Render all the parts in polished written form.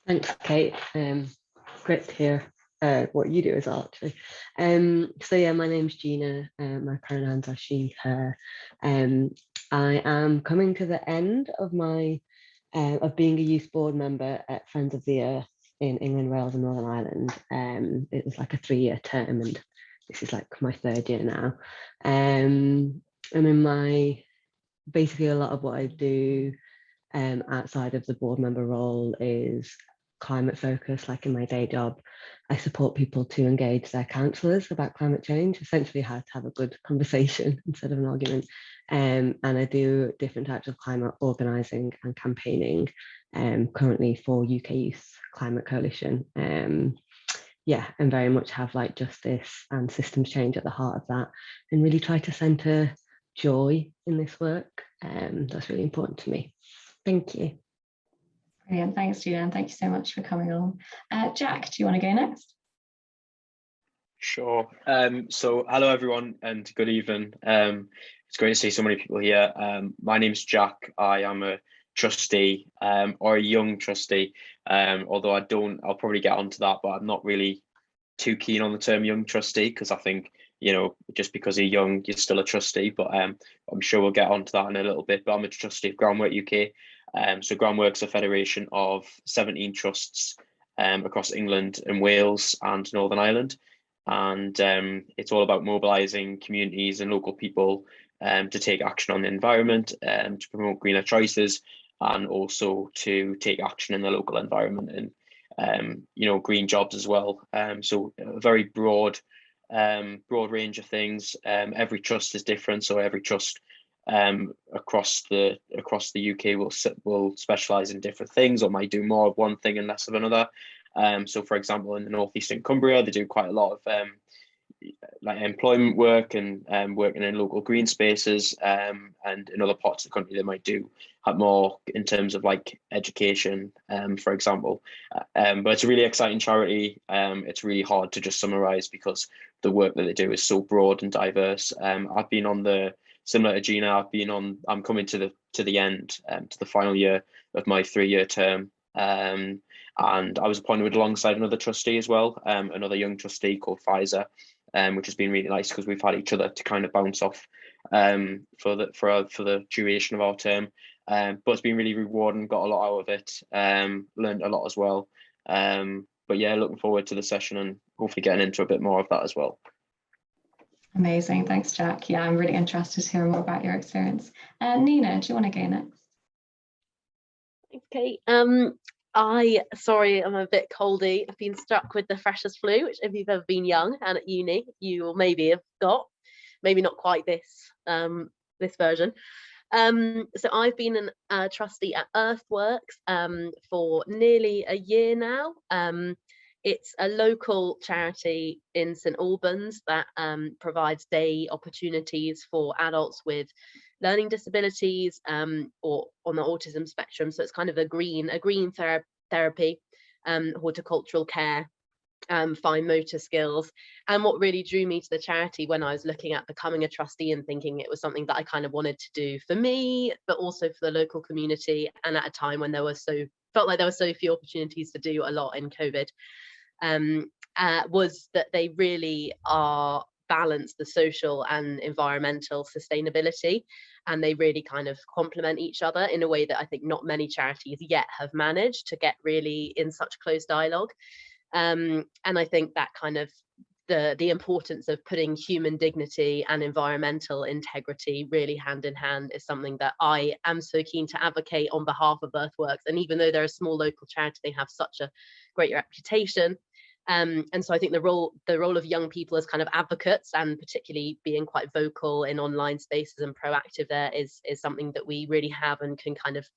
Thanks, Kate. Great to hear what you do as well, actually. So yeah, my name's Gina. My pronouns are she, her. I am coming to the end of my of being a youth board member at Friends of the Earth in England, Wales, and Northern Ireland. It was like a 3-year term, and this is like my 3rd year now. And in my basically a lot of what I do outside of the board member role is climate focus. Like in my day job, I support people to engage their counsellors about climate change, essentially how to have a good conversation instead of an argument. And I do different types of climate organising and campaigning currently for UK Youth Climate Coalition. Yeah, and very much have like justice and systems change at the heart of that, and really try to centre joy in this work. That's really important to me. Thank you. Brilliant. Thanks, Gina, and thank you so much for coming on. Jack, do you want to go next? Sure. So hello, everyone, and good evening. It's great to see so many people here. My name's Jack. I am a trustee or a young trustee, although I'll probably get onto that, but I'm not really too keen on the term young trustee because I think, you know, just because you're young, you're still a trustee, but I'm sure we'll get onto that in a little bit. But I'm a trustee of Groundwork UK. So Groundwork's a federation of 17 trusts across England and Wales and Northern Ireland. And it's all about mobilising communities and local people to take action on the environment, to promote greener choices, and also to take action in the local environment and, you know, green jobs as well. So a very broad range of things. Every trust is different, so every trust across the UK will specialise in different things, or might do more of one thing and less of another. So, for example, in the northeastern Cumbria, they do quite a lot of like employment work and working in local green spaces. And in other parts of the country, they might have more in terms of like education, for example. But it's a really exciting charity. It's really hard to just summarise because the work that they do is so broad and diverse. I've been on similar to Gina. I'm coming to the end, to the final year of my 3-year term. And I was appointed alongside another trustee as well, another young trustee called Pfizer, which has been really nice because we've had each other to kind of bounce off for the duration of our term. But it's been really rewarding, got a lot out of it, learned a lot as well. But yeah, looking forward to the session and hopefully getting into a bit more of that as well. Amazing, thanks, Jack. Yeah, I'm really interested to hear more about your experience. Nina, do you want to go next? Thanks, Kate. Sorry, I'm a bit coldy. I've been struck with the freshers flu, which if you've ever been young and at uni, you will maybe have got, maybe not quite this version. So I've been a trustee at Earthworks for nearly a year now. It's a local charity in St Albans that provides day opportunities for adults with learning disabilities or on the autism spectrum. So it's kind of a green therapy, horticultural care, fine motor skills. And what really drew me to the charity when I was looking at becoming a trustee and thinking it was something that I kind of wanted to do for me, but also for the local community, and at a time when felt like there were so few opportunities to do a lot in COVID, was that they really are balance the social and environmental sustainability, and they really kind of complement each other in a way that I think not many charities yet have managed to get really in such close dialogue. And I think that kind of the importance of putting human dignity and environmental integrity really hand in hand is something that I am so keen to advocate on behalf of Earthworks. And even though they're a small local charity, they have such a great reputation. And so I think the role of young people as kind of advocates, and particularly being quite vocal in online spaces and proactive there, is something that we really have and can kind of,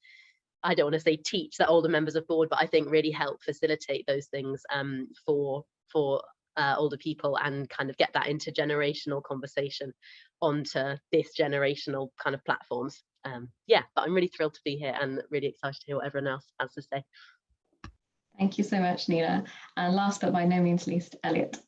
I don't want to say teach the older members of board, but I think really help facilitate those things for older people, and kind of get that intergenerational conversation onto this generational kind of platforms. Yeah, but I'm really thrilled to be here and really excited to hear what everyone else has to say. Thank you so much, Nina. And last but by no means least, Elliot.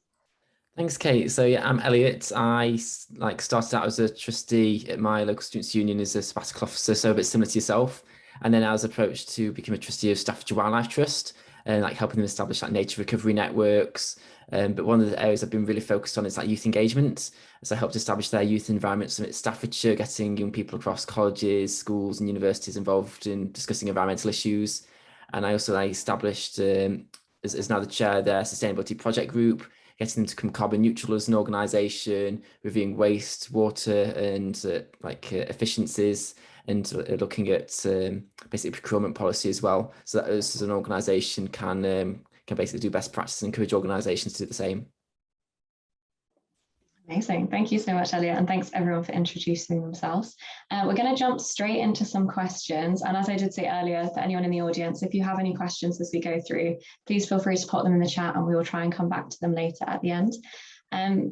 Thanks, Kate. So yeah, I'm Elliot. I started out as a trustee at my local students' union as a sabbatical officer, so a bit similar to yourself. And then I was approached to become a trustee of Staffordshire Wildlife Trust. and like helping them establish like nature recovery networks. But one of the areas I've been really focused on is like youth engagement. So I helped establish their youth environment summit at Staffordshire, getting young people across colleges, schools and universities involved in discussing environmental issues. And I also established, as now the chair of their sustainability project group, getting them to become carbon neutral as an organisation, reviewing waste, water and efficiencies, and looking at basically procurement policy as well. So that us as an organisation can basically do best practice and encourage organisations to do the same. Amazing. Thank you so much, Elliot. And thanks everyone for introducing themselves. We're going to jump straight into some questions. And as I did say earlier, for anyone in the audience, if you have any questions as we go through, please feel free to put them in the chat and we will try and come back to them later at the end.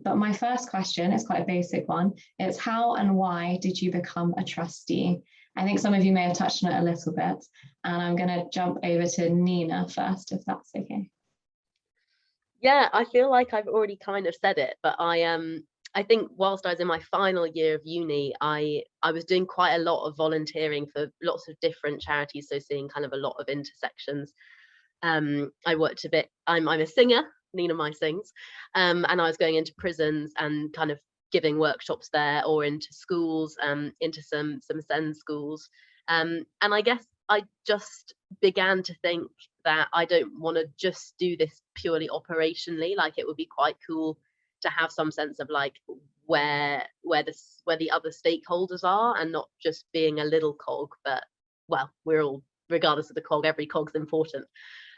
But my first question is quite a basic one. It's how and why did you become a trustee? I think some of you may have touched on it a little bit. And I'm going to jump over to Nina first, if that's okay. Yeah, I feel like I've already kind of said it, but I think whilst I was in my final year of uni, I was doing quite a lot of volunteering for lots of different charities, so seeing kind of a lot of intersections. I worked a bit, I'm a singer, Nina Mai sings, and I was going into prisons and kind of giving workshops there, or into schools, into some SEND schools. And I guess I just began to think that I don't want to just do this purely operationally. Like, it would be quite cool to have some sense of like where the other stakeholders are, and not just being a little cog. But well, we're all, regardless of the cog, every cog's important.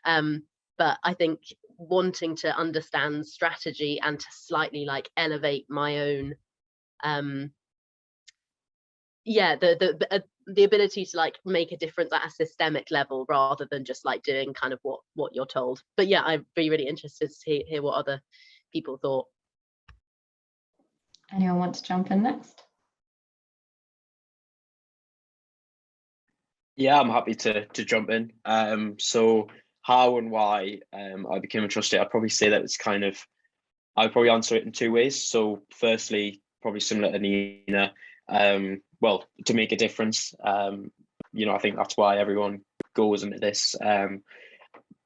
But I think wanting to understand strategy and to slightly like elevate my own the ability to like make a difference at a systemic level, rather than just like doing kind of what you're told. But yeah, I'd be really interested to hear what other people thought. Anyone want to jump in next? Yeah, I'm happy to jump in. So how and why I became a trustee, I'd probably say that it's kind of, I'd probably answer it in two ways. So firstly, probably similar to Nina, well, to make a difference. You know, I think that's why everyone goes into this.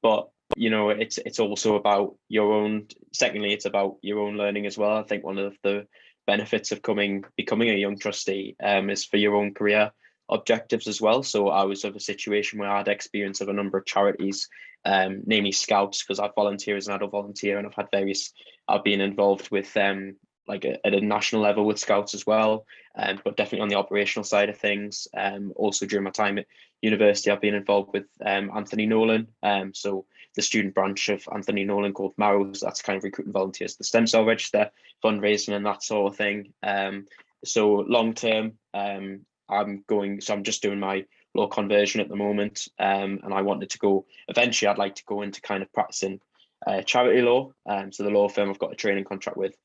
But you know, it's also about your own. Secondly, it's about your own learning as well. I think one of the benefits of becoming a young trustee is for your own career objectives as well. So I was of a situation where I had experience of a number of charities, namely Scouts, because I volunteer as an adult volunteer, and I've been involved with like at a national level with Scouts as well, but definitely on the operational side of things. Also during my time at university, I've been involved with Anthony Nolan, so the student branch of Anthony Nolan called Marrows. That's kind of recruiting volunteers, the stem cell register, fundraising and that sort of thing. So long term, I'm just doing my law conversion at the moment, and I wanted to go, eventually I'd like to go into kind of practicing charity law. So the law firm I've got a training contract with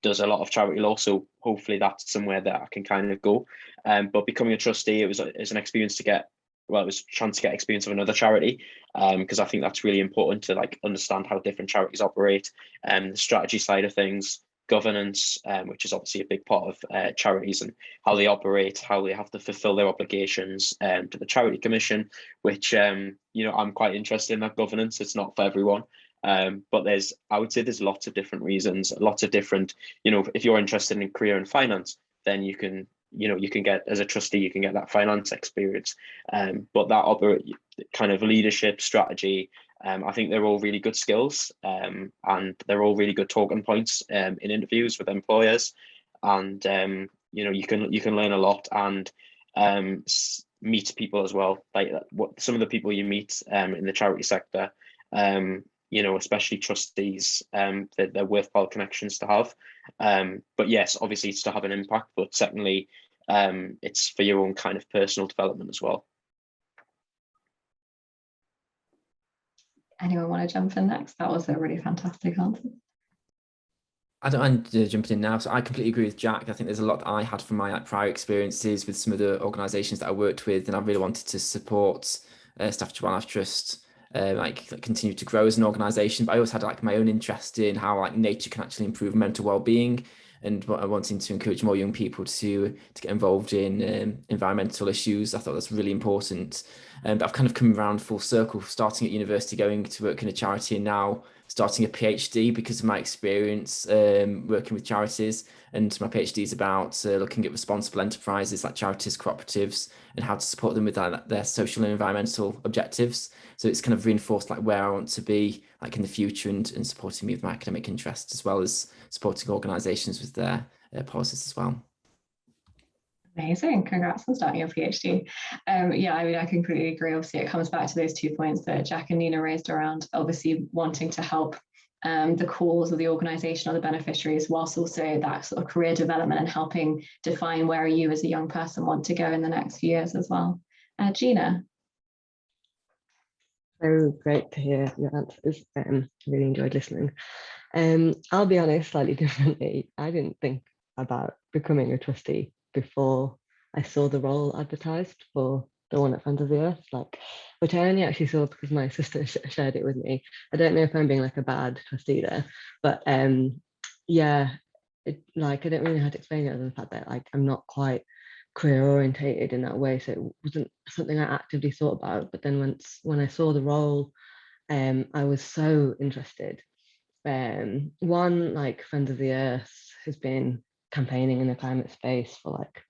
does a lot of charity law, so hopefully that's somewhere that I can kind of go. But becoming a trustee, it was an experience to get, well, it was a chance to get experience of another charity, because I think that's really important to like understand how different charities operate, and the strategy side of things, governance, which is obviously a big part of charities, and how they operate, how they have to fulfill their obligations to the Charity Commission, which you know, I'm quite interested in that governance. It's not for everyone. But I would say there's lots of different reasons, lots of different, you know, if you're interested in career and finance, then you can get, as a trustee, you can get that finance experience. But that kind of leadership, strategy, I think they're all really good skills, and they're all really good talking points in interviews with employers. And you know, you can learn a lot and meet people as well. Like what some of the people you meet in the charity sector, you know, especially trustees, they're worthwhile connections to have. But yes, obviously it's to have an impact, but secondly, it's for your own kind of personal development as well. Anyone want to jump in next? That was a really fantastic answer. I don't mind jumping in now. So I completely agree with Jack. I think there's a lot that I had from my prior experiences with some of the organisations that I worked with, and I really wanted to support Staffordshire Wildlife Trust continue to grow as an organisation. But I always had like my own interest in how like nature can actually improve mental well-being, and wanting to encourage more young people to get involved in environmental issues. I thought that's really important. But I've kind of come around full circle, starting at university, going to work in a charity, and now starting a PhD because of my experience working with charities. And my PhD is about looking at responsible enterprises like charities, cooperatives, and how to support them with their social and environmental objectives. So it's kind of reinforced like where I want to be like in the future, and supporting me with my academic interests, as well as supporting organisations with their policies as well. Amazing. Congrats on starting your PhD. Yeah, I mean, I completely agree. Obviously, it comes back to those 2 points that Jack and Nina raised around obviously wanting to help the cause of the organisation or the beneficiaries, whilst also that sort of career development and helping define where you as a young person want to go in the next few years as well. Gina. So great to hear your answers. Really enjoyed listening. I'll be honest, slightly differently. I didn't think about becoming a trustee before I saw the role advertised for the one at Friends of the Earth, like, which I only actually saw because my sister shared it with me. I don't know if I'm being like a bad trustee there, but yeah, like I don't really know how to explain it other than the fact that like I'm not quite career orientated in that way, so it wasn't something I actively thought about. But then when I saw the role, I was so interested. One, like Friends of the Earth has been campaigning in the climate space for like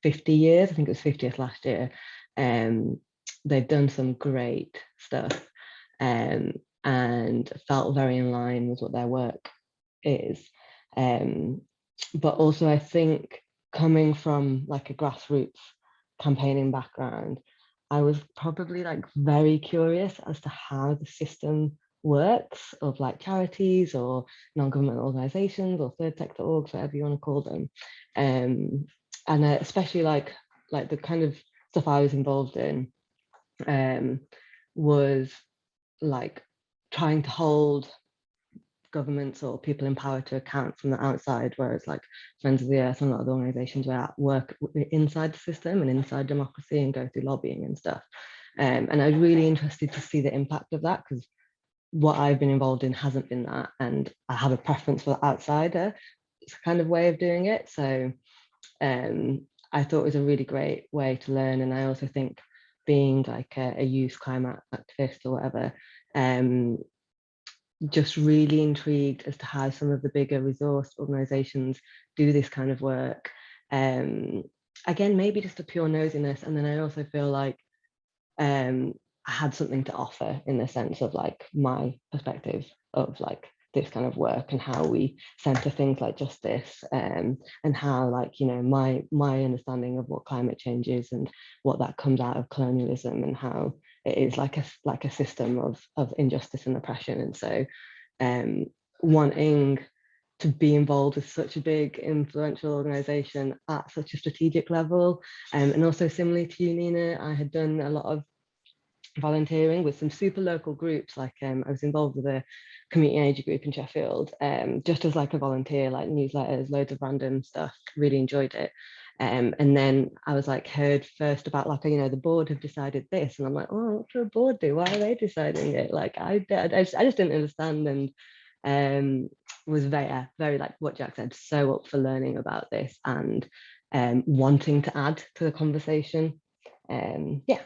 50 years. I think it was 50th last year. They've done some great stuff, and felt very in line with what their work is. But also I think coming from like a grassroots campaigning background, I was probably like very curious as to how the system works of like charities or non-government organizations or third sector orgs, whatever you want to call them. And especially like the kind of stuff I was involved in was like trying to hold governments or people in power to account from the outside, whereas like Friends of the Earth and a lot of the organizations work inside the system and inside democracy and go through lobbying and stuff. And I was really interested to see the impact of that, because what I've been involved in hasn't been that, and I have a preference for the outsider kind of way of doing it. So I thought it was a really great way to learn. And I also think being like a youth climate activist or whatever, just really intrigued as to how some of the bigger resource organizations do this kind of work. Again, maybe just a pure nosiness. And then I also feel like I had something to offer in the sense of like my perspective of like this kind of work and how we center things like justice, and how like, you know, my understanding of what climate change is and what that comes out of colonialism and how it is like a system of injustice and oppression. And so wanting to be involved with such a big influential organization at such a strategic level, and also similarly to you, Nina, I had done a lot of volunteering with some super local groups. Like I was involved with a community energy group in Sheffield, just as like a volunteer, like newsletters, loads of random stuff, really enjoyed it. And then I was like heard first about like, you know, the board have decided this, and I'm like, oh, what do the board do? Why are they deciding it? Like I just didn't understand, and was very like what Jack said, so up for learning about this and wanting to add to the conversation. Yeah.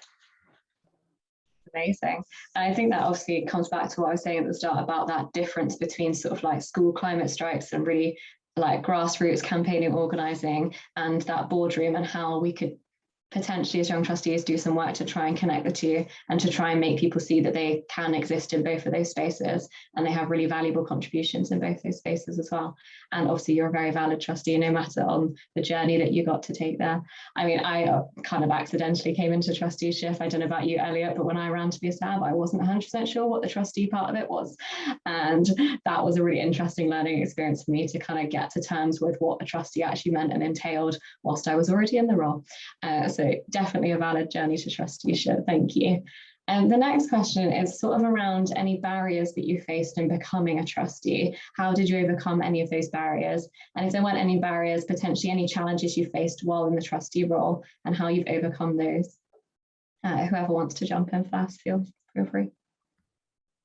Amazing. And I think that obviously comes back to what I was saying at the start about that difference between sort of like school climate strikes and really like grassroots campaigning, organizing, and that boardroom, and how we could potentially as young trustees do some work to try and connect the two and to try and make people see that they can exist in both of those spaces and they have really valuable contributions in both those spaces as well. And obviously you're a very valid trustee no matter on the journey that you got to take there. I mean, I kind of accidentally came into trusteeship. I don't know about you, Elliot, but when I ran to be a SAB, I wasn't 100% sure what the trustee part of it was. And that was a really interesting learning experience for me to kind of get to terms with what a trustee actually meant and entailed whilst I was already in the role. So definitely a valid journey to trusteeship. Thank you. And the next question is sort of around any barriers that you faced in becoming a trustee. How did you overcome any of those barriers? And if there weren't any barriers, potentially any challenges you faced while in the trustee role and how you've overcome those. Whoever wants to jump in first, feel free.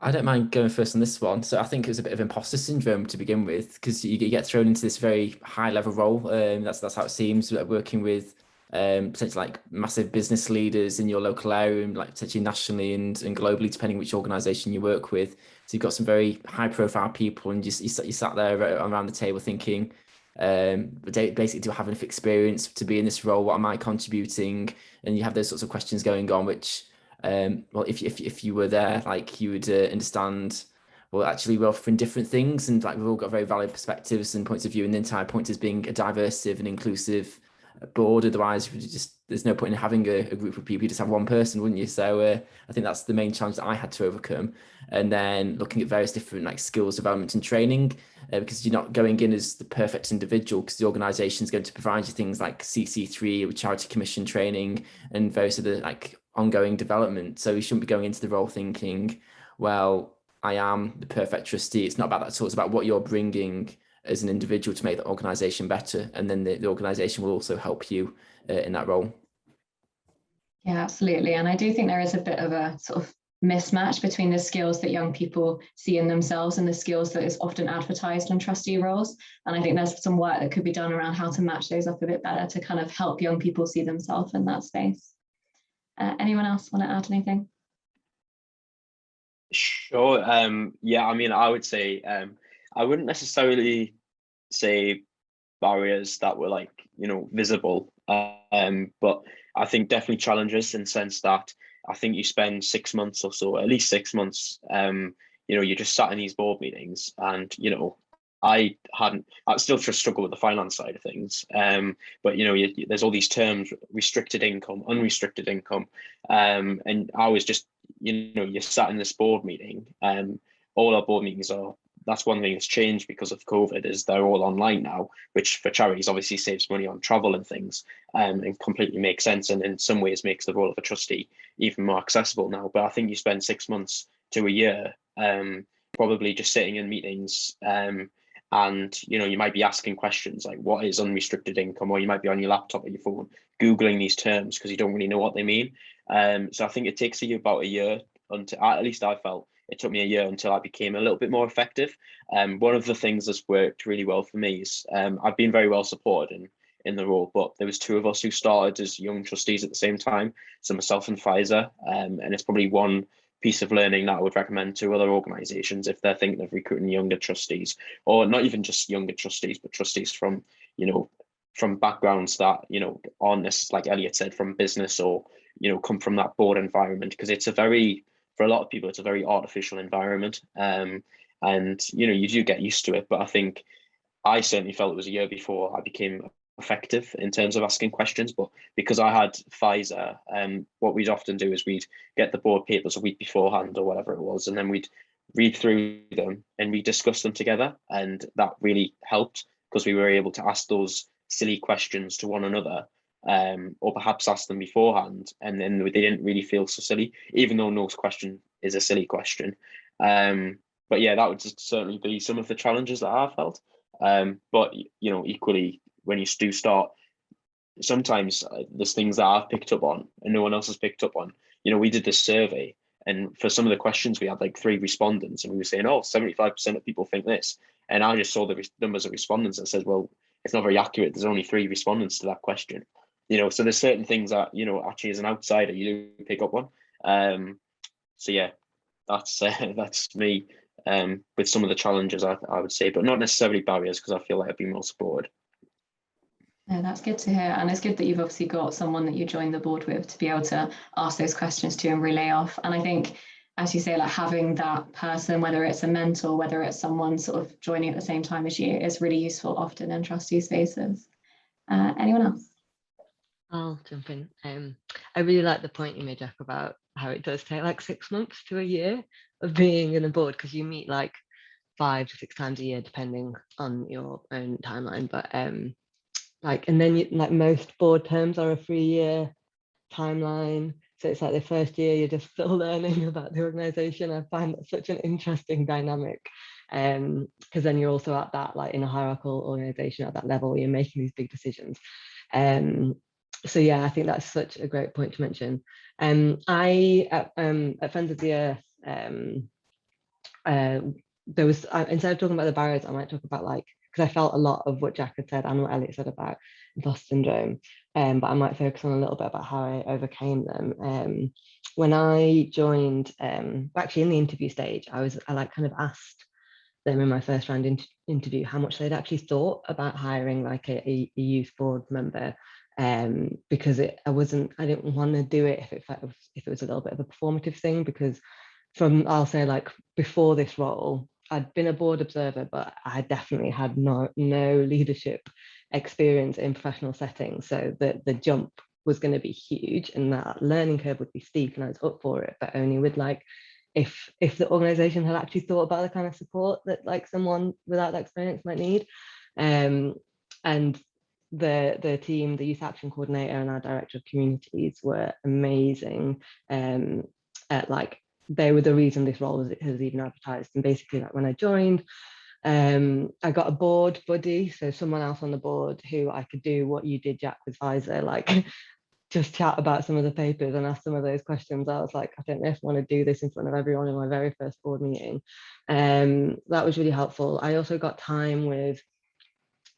I don't mind going first on this one. So I think it was a bit of imposter syndrome to begin with, because you get thrown into this very high level role. That's how it seems, working with potentially like massive business leaders in your local area, and like potentially nationally and globally, depending which organization you work with. So you've got some very high profile people, and you sat there around the table thinking, basically, do I have enough experience to be in this role? What am I contributing? And you have those sorts of questions going on, which well, if you were there, like you would understand, well, actually we're offering different things, and like we've all got very valid perspectives and points of view, and the entire point is being a diverse and inclusive board. Otherwise, there's no point in having a group of people. You just have one person, wouldn't you? So I think that's the main challenge that I had to overcome. And then looking at various different like skills development and training, because you're not going in as the perfect individual, because the organisation is going to provide you things like CC3 or charity commission training and various other like ongoing development. So you shouldn't be going into the role thinking, well, I am the perfect trustee. It's not about that at all. It's about what you're bringing as an individual to make the organisation better, and then the organisation will also help you in that role. Yeah, absolutely. And I do think there is a bit of a sort of mismatch between the skills that young people see in themselves and the skills that is often advertised on trustee roles. And I think there's some work that could be done around how to match those up a bit better to kind of help young people see themselves in that space. Anyone else want to add anything? Sure. Yeah, I mean, I would say I wouldn't necessarily say barriers that were like, visible. But I think definitely challenges, in the sense that I think you spend 6 months or so, at least 6 months, you just sat in these board meetings, and I still just struggle with the finance side of things. But there's all these terms: restricted income, unrestricted income, and I was just, you sat in this board meeting. All our board meetings are. That's one thing that's changed because of COVID, is they're all online now, which for charities obviously saves money on travel and things, and completely makes sense, and in some ways makes the role of a trustee even more accessible now. But I think you spend 6 months to a year probably just sitting in meetings, and you might be asking questions like, what is unrestricted income? Or you might be on your laptop or your phone Googling these terms because you don't really know what they mean. So I think it takes you about a year, until, at least I felt, it took me a year until I became a little bit more effective. One of the things that's worked really well for me is I've been very well supported in the role, but there was 2 of us who started as young trustees at the same time, so myself and Pfizer, and it's probably one piece of learning that I would recommend to other organisations if they're thinking of recruiting younger trustees, or not even just younger trustees, but trustees from from backgrounds that aren't necessarily, like Elliot said, from business, or come from that board environment, because it's for a lot of people, it's a very artificial environment, and you do get used to it. But I think I certainly felt it was a year before I became effective in terms of asking questions. But because I had Pfizer, what we'd often do is we'd get the board papers a week beforehand or whatever it was, and then we'd read through them and we discuss them together, and that really helped because we were able to ask those silly questions to one another, or perhaps ask them beforehand, and then they didn't really feel so silly, even though no question is a silly question. But yeah, that would certainly be some of the challenges that I felt. But equally, when you do start, sometimes there's things that I've picked up on and no one else has picked up on. We did this survey, and for some of the questions we had like 3 respondents, and we were saying, 75% of people think this, and I just saw the numbers of respondents and said, well, it's not very accurate. There's only 3 respondents to that question. So there's certain things that actually as an outsider you do pick up on. So yeah, that's me, with some of the challenges I would say, but not necessarily barriers, because I feel like I've been more supported. Yeah, that's good to hear. And it's good that you've obviously got someone that you joined the board with to be able to ask those questions to and relay off. And I think, as you say, like having that person, whether it's a mentor, whether it's someone sort of joining at the same time as you, is really useful often in trustee spaces. Anyone else? I'll jump in. I really like the point you made, Jack, about how it does take like 6 months to a year of being in a board, because you meet like 5 to 6 times a year, depending on your own timeline. But and then like most board terms are a 3-year timeline. So it's like the first year you're just still learning about the organization. I find that such an interesting dynamic, because then you're also at that, like in a hierarchical organization at that level where you're making these big decisions. So yeah, I think that's such a great point to mention. I at Friends of the Earth, there was, instead of talking about the barriers, I might talk about like, because I felt a lot of what Jack had said and what Elliot said about imposter syndrome, but I might focus on a little bit about how I overcame them. When I joined, actually in the interview stage, I like kind of asked them in my first round interview how much they'd actually thought about hiring like a youth board member, because I didn't want to do it if it was a little bit of a performative thing, because I'll say like before this role, I'd been a board observer, but I definitely had no leadership experience in professional settings. So the jump was going to be huge and that learning curve would be steep, and I was up for it, but only with like, if the organization had actually thought about the kind of support that like someone without that experience might need. And the team, the youth action coordinator and our director of communities were amazing. At like, they were the reason this role has even advertised. And basically, like when I joined, I got a board buddy, so someone else on the board who I could do what you did, Jack, with Pfizer, like just chat about some of the papers and ask some of those questions. I was like, I don't know if I want to do this in front of everyone in my very first board meeting. That was really helpful. I also got time with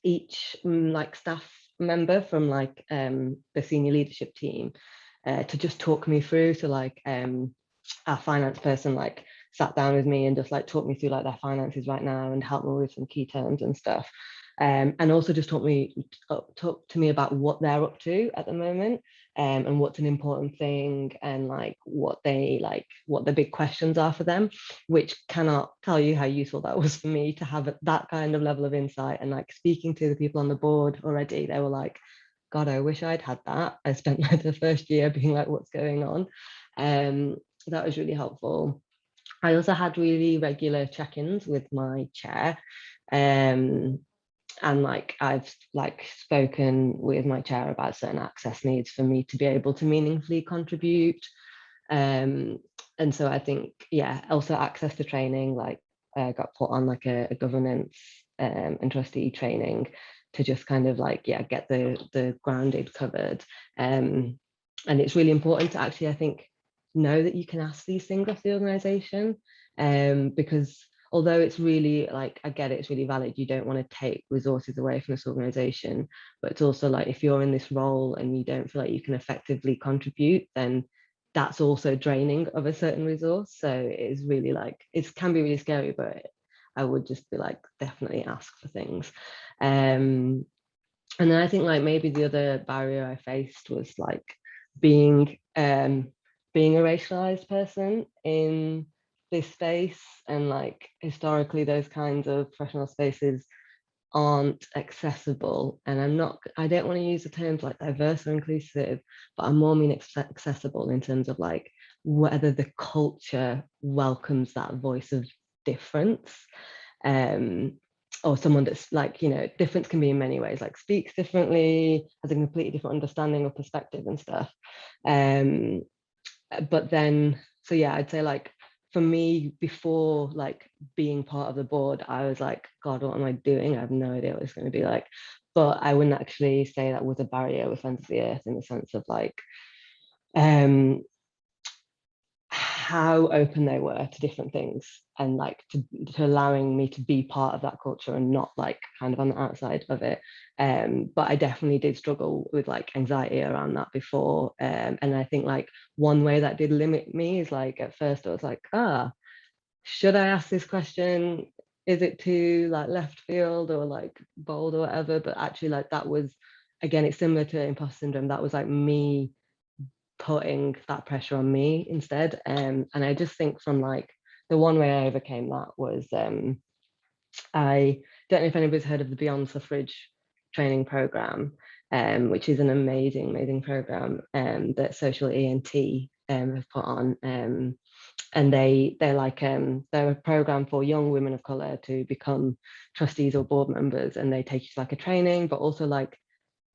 each like staff member from like the senior leadership team to just talk me through. So like our finance person like sat down with me and just like talked me through like their finances right now and helped me with some key terms and stuff. And also just talk to me about what they're up to at the moment, and what's an important thing, and like what the big questions are for them, which cannot tell you how useful that was for me to have that kind of level of insight. And like speaking to the people on the board already, they were like, God, I wish I'd had that. I spent like the first year being like, what's going on? That was really helpful. I also had really regular check-ins with my chair. And like I've like spoken with my chair about certain access needs for me to be able to meaningfully contribute. And so I think, yeah, also access to training, like I got put on like a governance and trustee training to just kind of like, yeah, get the grounded covered. And it's really important to actually, I think, know that you can ask these things of the organization, because although it's really like, I get it, it's really valid, you don't want to take resources away from this organization, but it's also like, if you're in this role and you don't feel like you can effectively contribute, then that's also draining of a certain resource. So it is really like, it can be really scary, but I would just be like, definitely ask for things. And then I think like maybe the other barrier I faced was like being a racialized person in this space, and like historically those kinds of professional spaces aren't accessible. And I don't want to use the terms like diverse or inclusive, but I more mean accessible in terms of like whether the culture welcomes that voice of difference, or someone that's like, you know, difference can be in many ways, like speaks differently, has a completely different understanding or perspective and stuff. But then, so yeah, I'd say like for me, before like being part of the board, I was like, God, what am I doing? I have no idea what it's going to be like. But I wouldn't actually say that was a barrier with Friends of the Earth, in the sense of like how open they were to different things, and like to allowing me to be part of that culture and not like kind of on the outside of it. But I definitely did struggle with like anxiety around that before. And I think like one way that did limit me is like, at first I was like, should I ask this question? Is it too like left field or like bold or whatever? But actually like that was, again, it's similar to imposter syndrome. That was like me putting that pressure on me instead. And I just think from like, the one way I overcame that was, I don't know if anybody's heard of the Beyond Suffrage training program, which is an amazing program that Social ENT have put on. And they're a program for young women of color to become trustees or board members, and they take you to like a training, but also like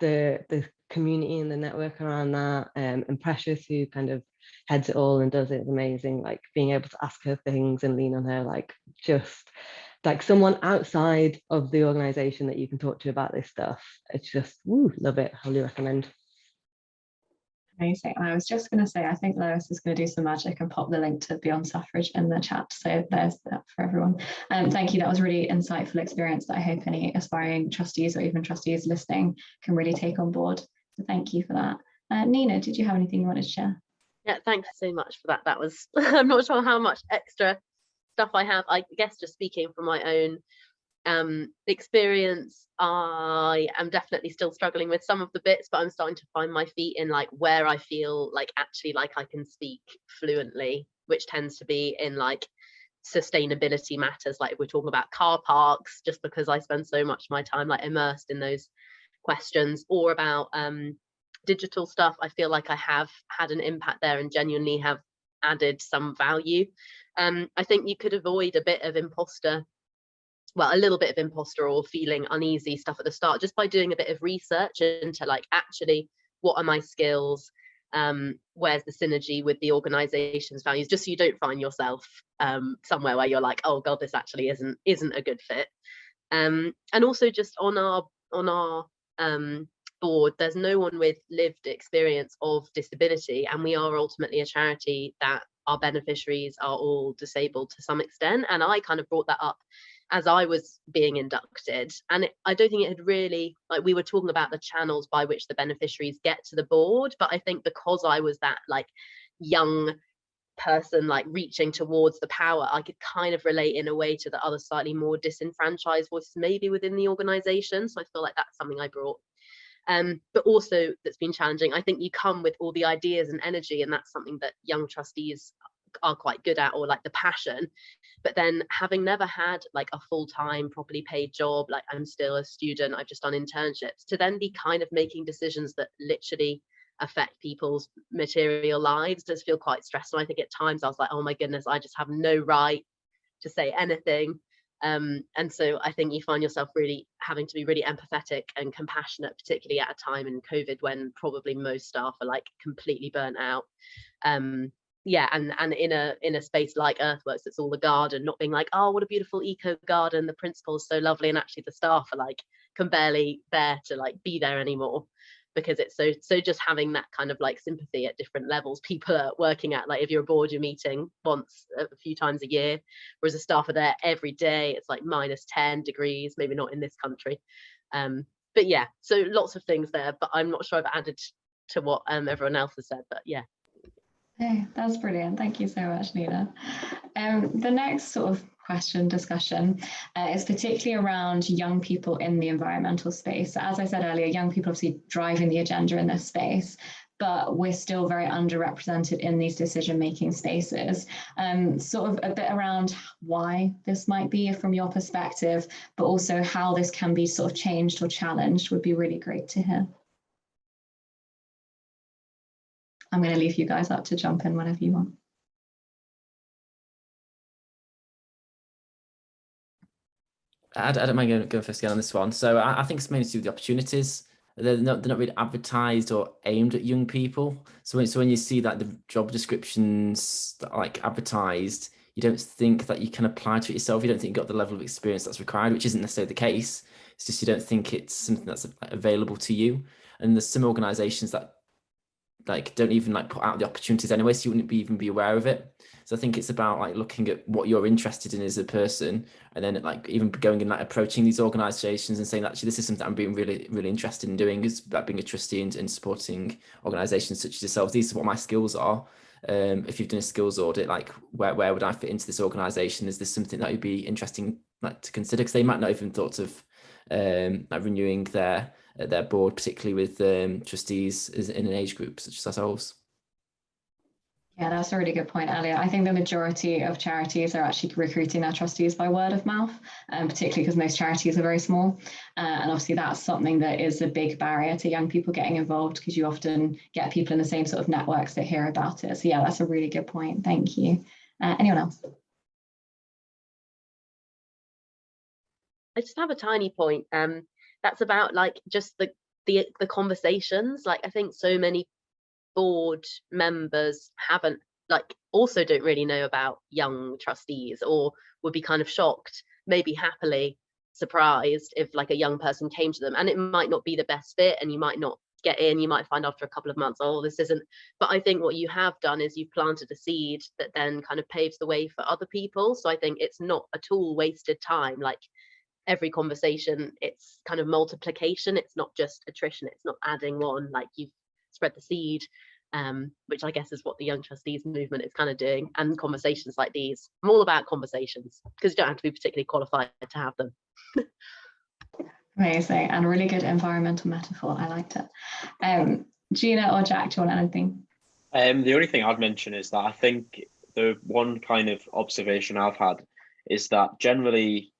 the community and the network around that, and Precious, who kind of heads it all and does it, is amazing. Like being able to ask her things and lean on her, like just like someone outside of the organization that you can talk to about this stuff. It's just, woo, love it, highly recommend. Amazing. And I was just going to say, I think Lois is going to do some magic and pop the link to Beyond Suffrage in the chat. So there's that for everyone. Thank you. That was a really insightful experience that I hope any aspiring trustees or even trustees listening can really take on board. So thank you for that. Nina, did you have anything you wanted to share? Yeah, thanks so much for that. That was, I'm not sure how much extra stuff I have. I guess just speaking from my own experience, I am definitely still struggling with some of the bits, but I'm starting to find my feet in like where I feel like actually like I can speak fluently, which tends to be in like sustainability matters. Like if we're talking about car parks, just because I spend so much of my time like immersed in those questions, or about digital stuff, I feel like I have had an impact there and genuinely have added some value. I think you could avoid a bit of a little bit of imposter or feeling uneasy stuff at the start just by doing a bit of research into like actually what are my skills, where's the synergy with the organization's values, just so you don't find yourself somewhere where you're like, oh god, this actually isn't a good fit. And also just on our board, there's no one with lived experience of disability, and we are ultimately a charity that our beneficiaries are all disabled to some extent. And I kind of brought that up as I was being inducted, and I don't think it had really, like, we were talking about the channels by which the beneficiaries get to the board, but I think because I was that like young person like reaching towards the power, I could kind of relate in a way to the other slightly more disenfranchised voices maybe within the organization. So I feel like that's something I brought. But also that's been challenging. I think you come with all the ideas and energy, and that's something that young trustees are quite good at, or like the passion. But then having never had like a full-time properly paid job, like I'm still a student, I've just done internships, to then be kind of making decisions that literally affect people's material lives does feel quite stressful. I think at times I was like, oh my goodness, I just have no right to say anything. And so I think you find yourself really having to be really empathetic and compassionate, particularly at a time in COVID when probably most staff are like completely burnt out. Yeah, and in a space like Earthworks, it's all the garden, not being like, oh, what a beautiful eco garden, the principal is so lovely, and actually the staff are like can barely bear to like be there anymore, because it's so just having that kind of like sympathy at different levels people are working at. Like if you're a board, you're meeting once a few times a year, whereas the staff are there every day. It's like -10 degrees, maybe not in this country. But yeah, so lots of things there, but I'm not sure I've added to what everyone else has said, but yeah. Hey, that's brilliant. Thank you so much, Nina. The next sort of question discussion is particularly around young people in the environmental space. So as I said earlier, young people obviously driving the agenda in this space, but we're still very underrepresented in these decision-making spaces. Sort of a bit around why this might be from your perspective, but also how this can be sort of changed or challenged would be really great to hear. I'm going to leave you guys up to jump in whenever you want. I don't mind going first again on this one. So I think it's mainly to do with the opportunities. They're not really advertised or aimed at young people. So when you see that the job descriptions that are like advertised, you don't think that you can apply to it yourself. You don't think you've got the level of experience that's required, which isn't necessarily the case. It's just you don't think it's something that's available to you. And there's some organizations that like don't even like put out the opportunities anyway, so you wouldn't even be aware of it. So I think it's about like looking at what you're interested in as a person, and then like even going and like approaching these organizations and saying, actually, this is something I'm being really interested in doing, is about being a trustee and supporting organizations such as yourselves. These are what my skills are. If you've done a skills audit, like where would I fit into this organization? Is this something that would be interesting like to consider? Because they might not even thought of like renewing their board, particularly with trustees in an age group such as ourselves. Yeah, that's a really good point, Elliot. I think the majority of charities are actually recruiting their trustees by word of mouth, particularly because most charities are very small. And obviously that's something that is a big barrier to young people getting involved, because you often get people in the same sort of networks that hear about it. So yeah, that's a really good point. Thank you. Anyone else? I just have a tiny point. That's about like just the conversations. Like I think so many board members also don't really know about young trustees, or would be kind of shocked, maybe happily surprised if like a young person came to them, and it might not be the best fit, and you might not get in, you might find after a couple of months, oh, this isn't. But I think what you have done is you've planted a seed that then kind of paves the way for other people. So I think it's not at all wasted time. Like, every conversation, it's kind of multiplication. It's not just attrition. It's not adding one. Like, you've spread the seed, which I guess is what the Young Trustees movement is kind of doing. And conversations like these, I'm all about conversations, because you don't have to be particularly qualified to have them. Amazing, and a really good environmental metaphor. I liked it. Gina or Jack, do you want anything? The only thing I'd mention is that I think the one kind of observation I've had is that generally,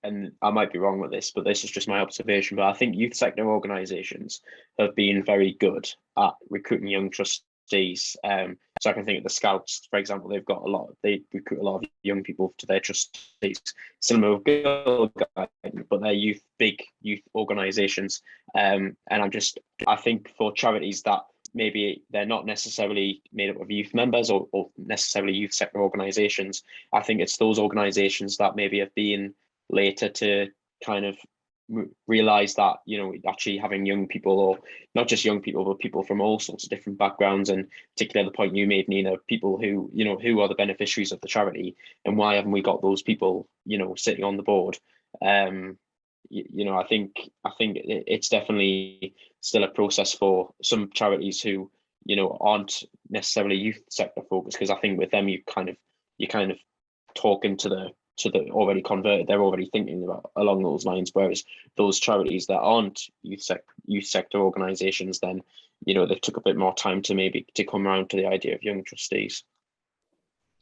and I might be wrong with this, but this is just my observation, but I think youth sector organisations have been very good at recruiting young trustees. So I can think of the Scouts, for example, they recruit a lot of young people to their trustees. Similar with Girl Guide, but they're big youth organisations. And I think for charities that maybe they're not necessarily made up of youth members or necessarily youth sector organisations, I think it's those organisations that maybe have been later to kind of realize that, you know, actually having young people, or not just young people, but people from all sorts of different backgrounds, and particularly the point you made, Nina, people who, you know, who are the beneficiaries of the charity, and why haven't we got those people, you know, sitting on the board? You know, I think it's definitely still a process for some charities who, you know, aren't necessarily youth sector focused, because I think with them you kind of talking to the already converted, they're already thinking about along those lines, whereas those charities that aren't youth sector organisations, then, you know, they took a bit more time to come around to the idea of young trustees.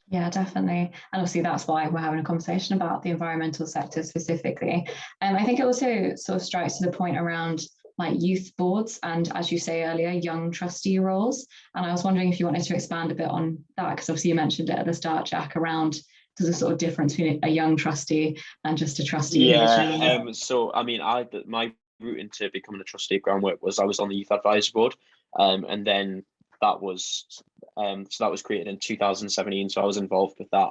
Yeah, definitely. And obviously that's why we're having a conversation about the environmental sector specifically. I think it also sort of strikes to the point around like youth boards and, as you say earlier, young trustee roles. And I was wondering if you wanted to expand a bit on that, because obviously you mentioned it at the start, Jack, around there's a sort of difference between a young trustee and just a trustee. Yeah. So I mean, my route into becoming a trustee at Groundwork was I was on the youth advisory board, and then that was created in 2017. So I was involved with that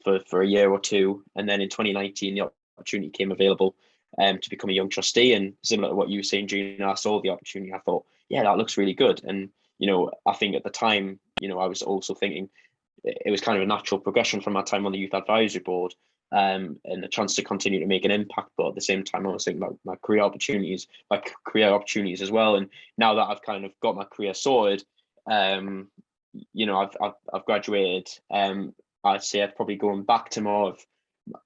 for a year or two, and then in 2019 the opportunity came available to become a young trustee. And similar to what you were saying, Gina, I saw the opportunity. I thought, yeah, that looks really good. And you know, I think at the time, you know, I was also thinking it was kind of a natural progression from my time on the youth advisory board, and a chance to continue to make an impact. But at the same time, I was thinking about my career opportunities as well. And now that I've kind of got my career sorted, you know, I've graduated. I'd say I've probably gone back to more of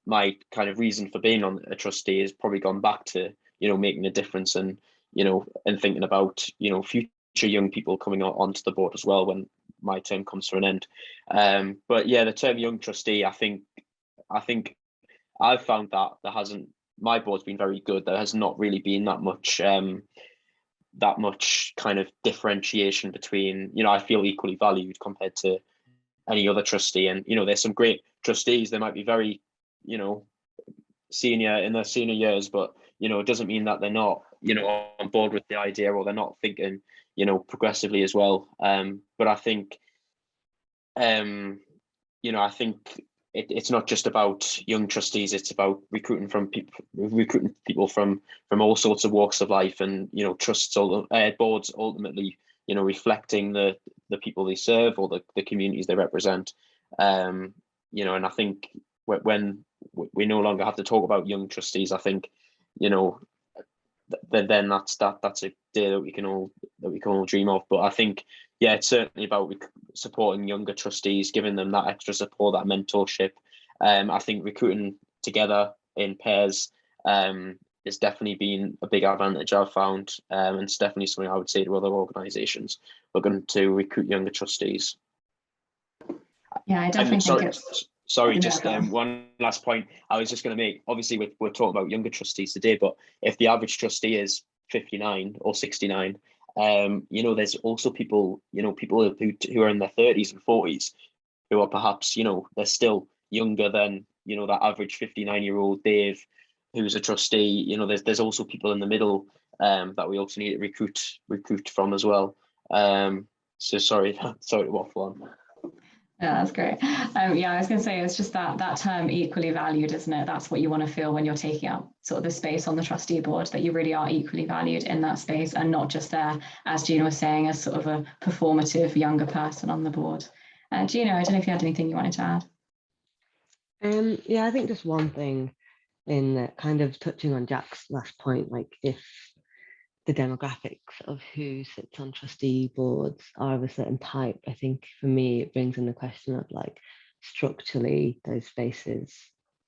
my kind of reason for being on a trustee is probably gone back to, you know, making a difference, and, you know, and thinking about, you know, future young people coming onto the board as well when my term comes to an end. But yeah, the term young trustee, I think I've found that my board's been very good. There has not really been that much kind of differentiation between, you know, I feel equally valued compared to any other trustee. And, you know, there's some great trustees, they might be very, you know, senior in their senior years, but, you know, it doesn't mean that they're not, you know, on board with the idea, or they're not thinking, you know, progressively as well. But I think, you know, I think it's not just about young trustees, it's about recruiting people from all sorts of walks of life, and, you know, boards ultimately, you know, reflecting the people they serve, or the communities they represent. You know, and I think when we no longer have to talk about young trustees, I think, you know, then that's a day that we can all dream of. But I think, yeah, it's certainly about supporting younger trustees, giving them that extra support, that mentorship. I think recruiting together in pairs has definitely been a big advantage I've found, and it's definitely something I would say to other organisations looking to recruit younger trustees. Yeah, I definitely think it's... Sorry, just one last point I was just going to make. Obviously, we're talking about younger trustees today, but if the average trustee is 59 or 69, you know, there's also people who are in their 30s and 40s who are perhaps, you know, they're still younger than, you know, that average 59-year-old Dave who's a trustee. You know, there's also people in the middle that we also need to recruit from as well. So sorry to waffle on. Yeah, that's great. Yeah, I was going to say, it's just that term equally valued, isn't it? That's what you want to feel when you're taking up sort of the space on the trustee board, that you really are equally valued in that space and not just there, as Gina was saying, as sort of a performative younger person on the board. Gina, I don't know if you had anything you wanted to add. Yeah, I think just one thing in kind of touching on Jack's last point, like if the demographics of who sits on trustee boards are of a certain type, I think for me it brings in the question of like structurally those spaces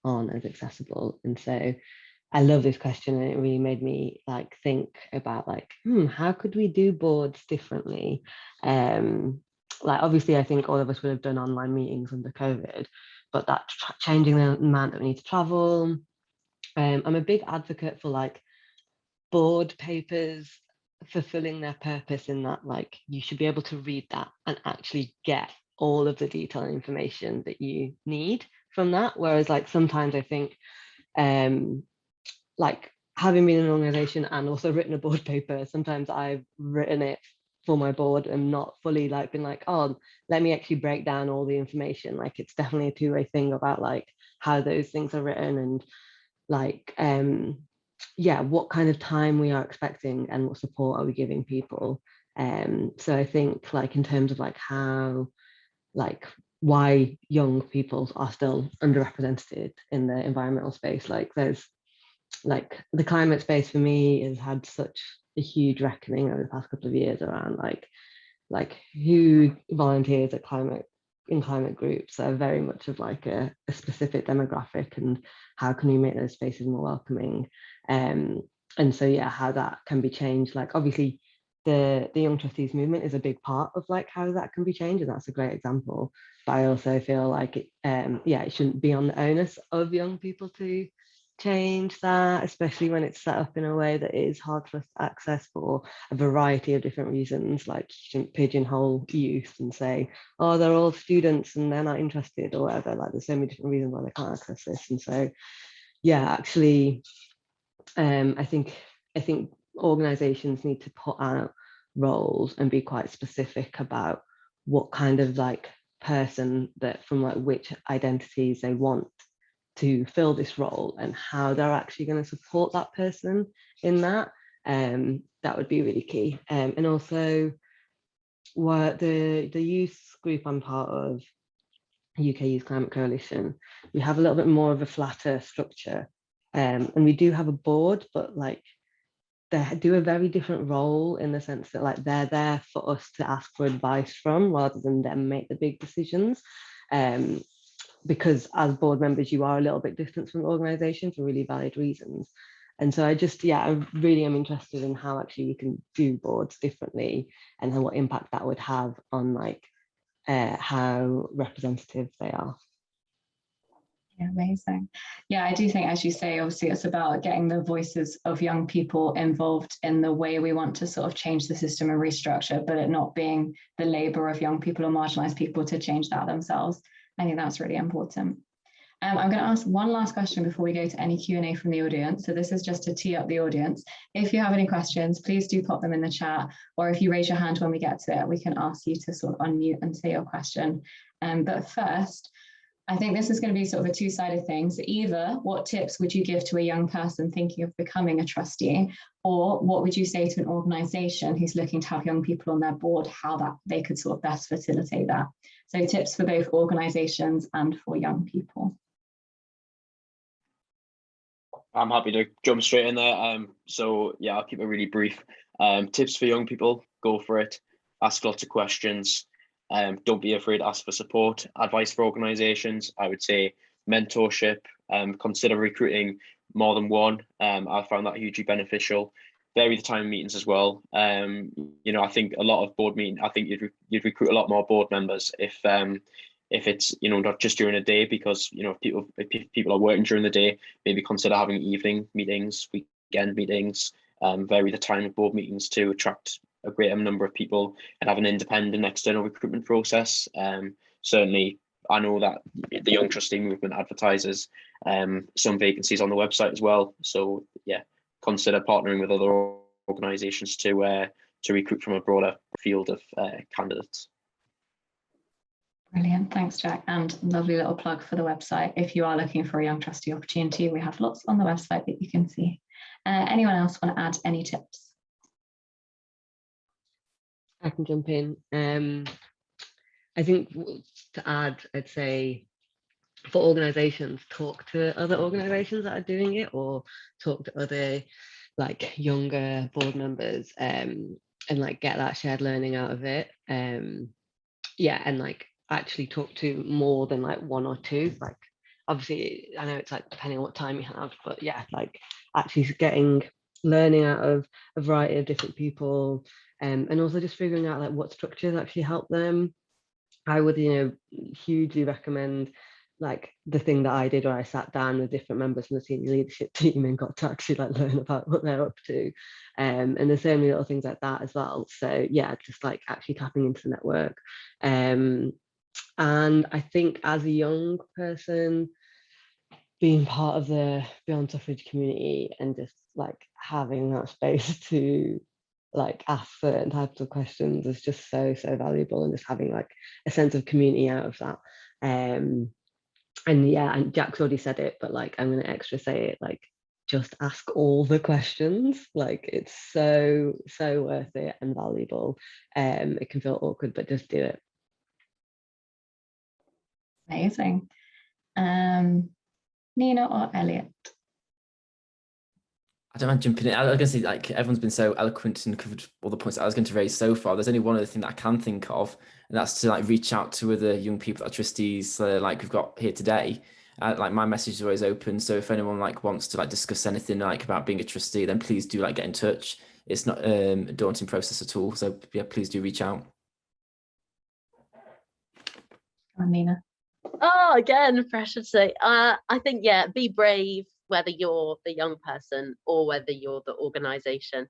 aren't as accessible. And so I love this question, and it really made me like think about like, how could we do boards differently? Like obviously I think all of us would have done online meetings under COVID, but that changing the amount that we need to travel. I'm a big advocate for like board papers fulfilling their purpose in that like you should be able to read that and actually get all of the detailed information that you need from that. Whereas like sometimes I think like having been in an organization and also written a board paper, sometimes I've written it for my board and not fully like been like, oh, let me actually break down all the information. Like it's definitely a two-way thing about like how those things are written and like yeah, what kind of time we are expecting and what support are we giving people. So I think like in terms of like how like why young people are still underrepresented in the environmental space, like there's like the climate space for me has had such a huge reckoning over the past couple of years around like who volunteers at climate groups are very much of like a specific demographic, and how can we make those spaces more welcoming. And so yeah, how that can be changed, like obviously the Young Trustees movement is a big part of like how that can be changed, and that's a great example. But I also feel like it, yeah, it shouldn't be on the onus of young people to change that, especially when it's set up in a way that is hard for us to access for a variety of different reasons. Like you shouldn't pigeonhole youth and say, oh, they're all students and they're not interested or whatever. Like there's so many different reasons why they can't access this. And so yeah, actually I think organizations need to put out roles and be quite specific about what kind of like person that from like which identities they want to fill this role and how they're actually going to support that person in that. That would be really key. And also what the youth group I'm part of, UK Youth Climate Coalition, we have a little bit more of a flatter structure. And we do have a board, but like they do a very different role in the sense that like they're there for us to ask for advice from rather than them make the big decisions. Because as board members, you are a little bit distant from the organisation for really valid reasons. And so I just, yeah, I really am interested in how actually we can do boards differently and what impact that would have on like how representative they are. Yeah, amazing. Yeah, I do think, as you say, obviously it's about getting the voices of young people involved in the way we want to sort of change the system and restructure, but it not being the labor of young people or marginalized people to change that themselves. I think that's really important. I'm going to ask one last question before we go to any Q&A from the audience. So this is just to tee up the audience. If you have any questions, please do pop them in the chat, or if you raise your hand when we get to it, we can ask you to sort of unmute and say your question. But first, I think this is going to be sort of a two-sided thing. So either what tips would you give to a young person thinking of becoming a trustee, or what would you say to an organisation who's looking to have young people on their board, how that they could sort of best facilitate that? So tips for both organisations and for young people. I'm happy to jump straight in there. So yeah, I'll keep it really brief. Tips for young people: go for it. Ask lots of questions. Don't be afraid to ask for support. Advice for organisations: I would say mentorship. Consider recruiting more than one. I found that hugely beneficial. Vary the time of meetings as well. You know, I think a lot of board meetings. I think you'd recruit a lot more board members if it's, you know, not just during a day, because, you know, if people are working during the day, maybe consider having evening meetings, weekend meetings. Vary the time of board meetings to attract a greater number of people and have an independent external recruitment process. Certainly, I know that the Young Trustee Movement advertises some vacancies on the website as well. So yeah, consider partnering with other organisations to recruit from a broader field of candidates. Brilliant, thanks Jack, and lovely little plug for the website. If you are looking for a young trustee opportunity, we have lots on the website that you can see. Anyone else want to add any tips? I can jump in. I think to add, I'd say for organizations, talk to other organizations that are doing it, or talk to other like younger board members, and like get that shared learning out of it. Yeah, and like actually talk to more than like one or two. Like obviously I know it's like depending on what time you have, but yeah, like actually getting learning out of a variety of different people, and also just figuring out like what structures actually help them. I would, hugely recommend like the thing that I did where I sat down with different members from the senior leadership team and got to actually like learn about what they're up to. And there's so many little things like that as well. So yeah, just like actually tapping into the network. And I think as a young person, being part of the Beyond Suffrage community and just like having that space to like ask certain types of questions is just so valuable, and just having like a sense of community out of that. And yeah, and Jack's already said it, but like I'm gonna extra say it, like just ask all the questions. Like it's so worth it and valuable. It can feel awkward, but just do it. Amazing. Nina or Elliot? I don't mind jumping in. I was going to say, like, everyone's been so eloquent and covered all the points that I was going to raise so far. There's only one other thing that I can think of, and that's to like reach out to other young people that are trustees, like we've got here today. Like my message is always open. So if anyone like wants to like discuss anything like about being a trustee, then please do like get in touch. It's not a daunting process at all. So yeah, please do reach out. Nina. Oh, again, pressure to say. I think, yeah, be brave, whether you're the young person or whether you're the organization,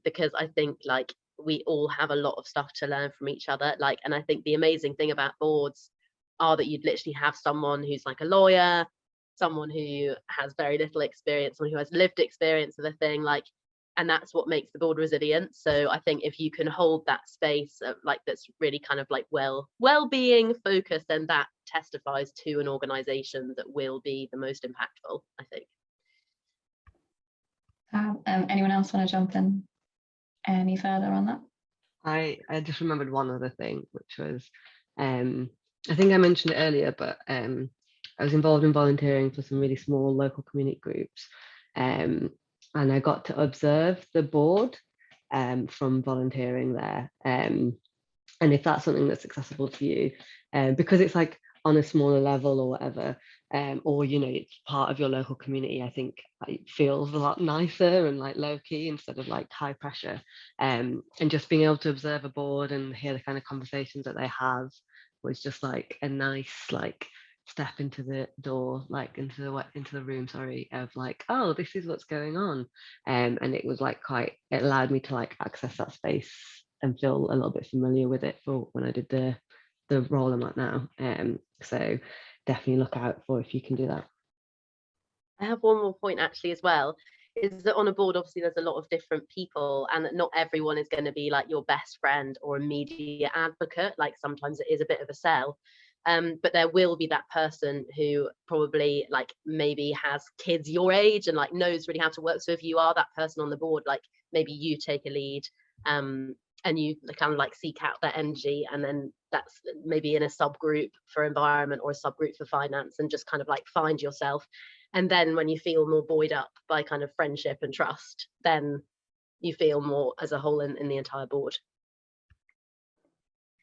because I think like we all have a lot of stuff to learn from each other. Like, and I think the amazing thing about boards are that you'd literally have someone who's like a lawyer, someone who has very little experience, someone who has lived experience of a thing, like, and that's what makes the board resilient. So I think if you can hold that space like that's really kind of like well-being focused, then that testifies to an organization that will be the most impactful, I think. Anyone else want to jump in any further on that? I just remembered one other thing, which was I think I mentioned it earlier, but I was involved in volunteering for some really small local community groups, and I got to observe the board from volunteering there. And if that's something that's accessible to you, because it's like on a smaller level or whatever, or it's part of your local community, I think it feels a lot nicer and like low key instead of like high pressure. And just being able to observe a board and hear the kind of conversations that they have was just like a nice like step into the door, like into the room, sorry, of like, oh, this is what's going on. And it was like it allowed me to like access that space and feel a little bit familiar with it for when I did the role I'm at now. So definitely look out for if you can do that. I have one more point actually as well, is that on a board, obviously there's a lot of different people, and that not everyone is going to be like your best friend or immediate advocate. Like sometimes it is a bit of a sell. But there will be that person who probably like maybe has kids your age and like knows really how to work. So if you are that person on the board, like maybe you take a lead, and you kind of like seek out that energy, and then that's maybe in a subgroup for environment or a subgroup for finance, and just kind of like find yourself. And then when you feel more buoyed up by kind of friendship and trust, then you feel more as a whole in the entire board.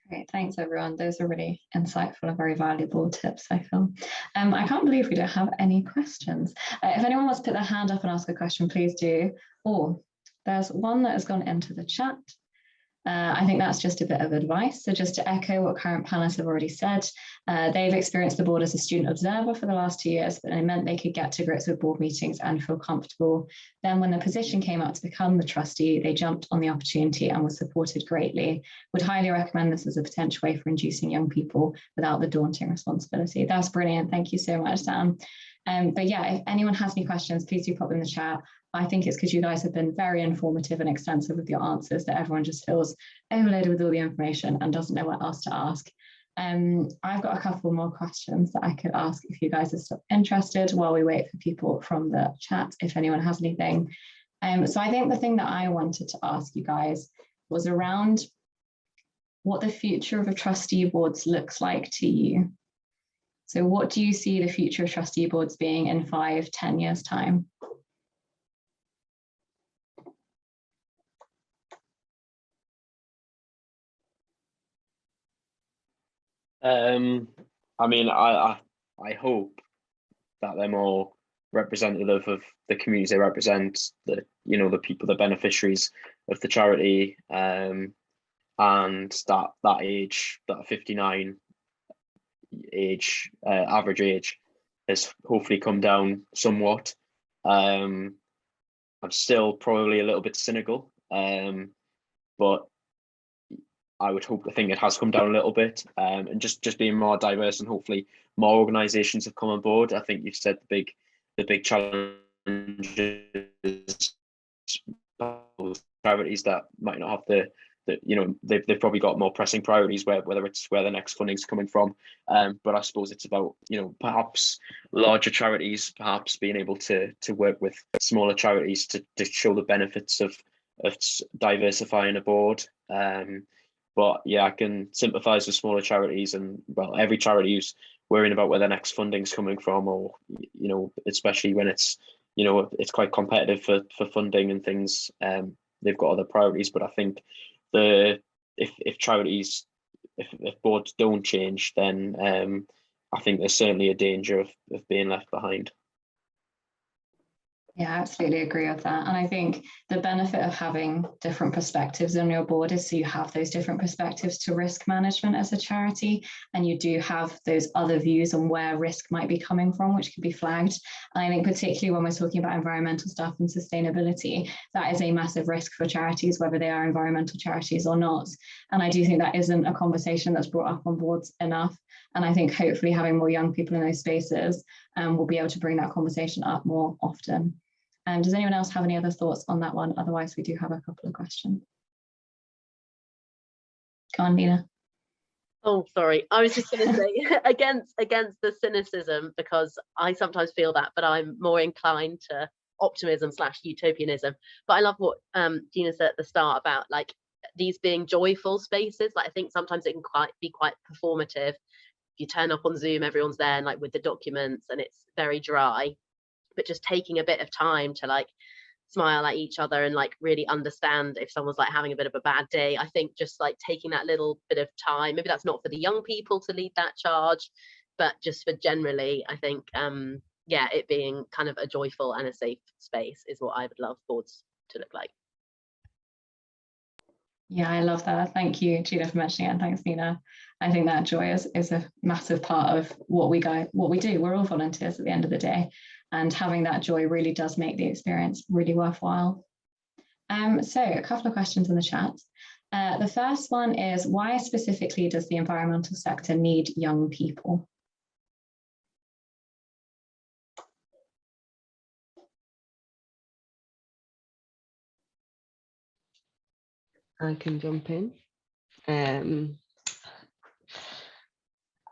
Great, thanks everyone. Those are really insightful and very valuable tips, I feel. I can't believe we don't have any questions. If anyone wants to put their hand up and ask a question, please do. Or there's one that has gone into the chat. I think that's just a bit of advice. So just to echo what current panelists have already said, they've experienced the board as a student observer for the last 2 years, but it meant they could get to grips with board meetings and feel comfortable. Then when the position came up to become the trustee, they jumped on the opportunity and were supported greatly. Would highly recommend this as a potential way for inducing young people without the daunting responsibility. That's brilliant. Thank you so much, Sam. But yeah, if anyone has any questions, please do pop them in the chat. I think it's because you guys have been very informative and extensive with your answers that everyone just feels overloaded with all the information and doesn't know what else to ask. I've got a couple more questions that I could ask if you guys are still interested while we wait for people from the chat, if anyone has anything. So I think the thing that I wanted to ask you guys was around what the future of a trustee boards looks like to you. So what do you see the future of trustee boards being in 5-10 years' time? I mean, I hope that they're more representative of the communities they represent, the the people, the beneficiaries of the charity, and that age, that 59 age, average age, has hopefully come down somewhat. I'm still probably a little bit cynical, but I would hope, I think it has come down a little bit, and just being more diverse, and hopefully more organisations have come on board. I think you've said the big challenges, charities that might not have the they've probably got more pressing priorities, whether it's where the next funding is coming from. But I suppose it's about perhaps larger charities perhaps being able to work with smaller charities to show the benefits of diversifying a board. But yeah, I can sympathise with smaller charities, and well, every charity who's worrying about where their next funding's coming from, or especially when it's it's quite competitive for funding and things. They've got other priorities, but I think if charities, if boards don't change, then I think there's certainly a danger of being left behind. Yeah, I absolutely agree with that. And I think the benefit of having different perspectives on your board is so you have those different perspectives to risk management as a charity, and you do have those other views on where risk might be coming from, which could be flagged. And I think particularly when we're talking about environmental stuff and sustainability, that is a massive risk for charities, whether they are environmental charities or not. And I do think that isn't a conversation that's brought up on boards enough. And I think hopefully having more young people in those spaces will be able to bring that conversation up more often. Does anyone else have any other thoughts on that one? Otherwise, we do have a couple of questions. Go on, Nina. Oh, sorry. I was just going to say against the cynicism, because I sometimes feel that, but I'm more inclined to optimism / utopianism. But I love what Gina said at the start about like these being joyful spaces. Like I think sometimes it can be quite performative. You turn up on Zoom, everyone's there, and like with the documents, and it's very dry. But just taking a bit of time to like smile at each other and like really understand if someone's like having a bit of a bad day. I think just like taking that little bit of time, maybe that's not for the young people to lead that charge, but just for generally, I think yeah, it being kind of a joyful and a safe space is what I would love boards to look like. Yeah, I love that. Thank you, Gina, for mentioning it. And thanks, Nina. I think that joy is a massive part of what we do. We're all volunteers at the end of the day. And having that joy really does make the experience really worthwhile. So a couple of questions in the chat. The first one is, why specifically does the environmental sector need young people? I can jump in.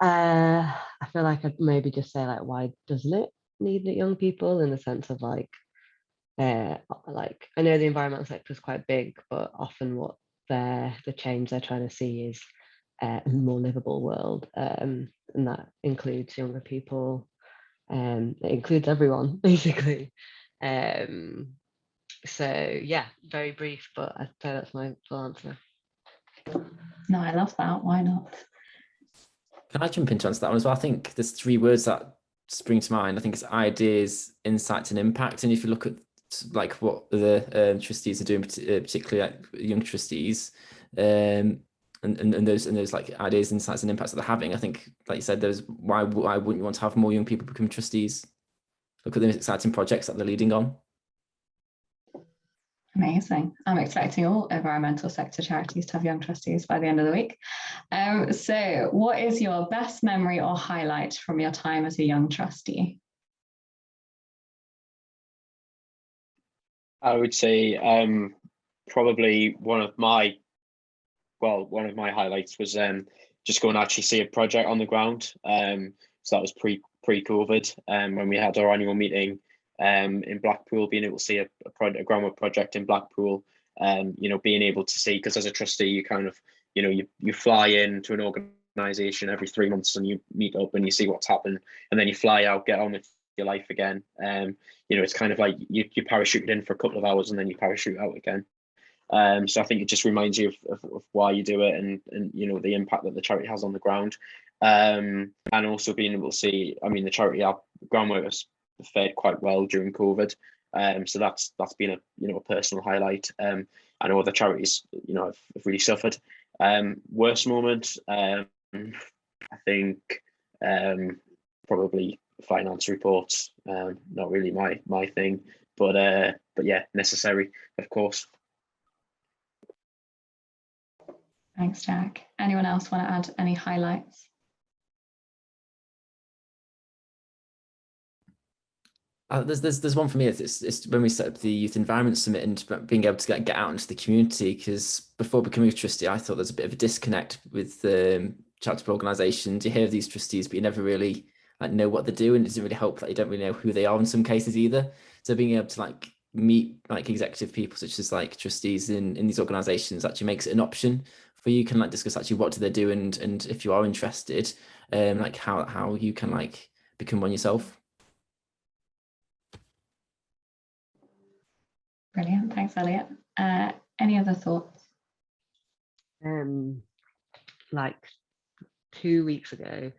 I feel like I'd maybe just say like, why doesn't it need the young people, in the sense of like I know the environmental sector is quite big, but often what the change they're trying to see is a more livable world, and that includes younger people, it includes everyone basically. So yeah, very brief, but I'd say that's my full answer. No, I love that. Why not? Can I jump into answer that one as well? I think there's 3 words that spring to mind. I think it's ideas, insights, and impact. And if you look at like what the trustees are doing, particularly like young trustees, and those like ideas, insights, and impacts that they're having, I think, like you said, there's why wouldn't you want to have more young people become trustees? Look at the exciting projects that they're leading on. Amazing. I'm expecting all environmental sector charities to have young trustees by the end of the week. So what is your best memory or highlight from your time as a young trustee? I would say probably one of my highlights was just go and actually see a project on the ground. So that was pre-COVID, when we had our annual meeting in Blackpool, being able to see a groundwork project in Blackpool. Being able to see, because as a trustee, you kind of, you fly into an organisation every 3 months and you meet up and you see what's happened, and then you fly out, get on with your life again. It's kind of like you parachuted in for a couple of hours and then you parachute out again. So I think it just reminds you of why you do it, and the impact that the charity has on the ground, and also being able to see, I mean, the charity groundwork has fared quite well during COVID, so that's been a personal highlight. I know other charities have really suffered. Worst moment, I think probably finance reports, not really my thing, but yeah, necessary, of course. Thanks, Jack. Anyone else want to add any highlights? There's one for me. It's when we set up the Youth Environment Summit and being able to get out into the community, because before becoming a trustee, I thought there's a bit of a disconnect with charitable organisations. You hear of these trustees, but you never really know what they do, and it doesn't really help that you don't really know who they are in some cases either. So being able to meet executive people such as trustees in these organisations actually makes it an option for you. Can discuss actually what do they do, and if you are interested, how you can become one yourself. Brilliant, thanks, Elliot. Any other thoughts? 2 weeks ago,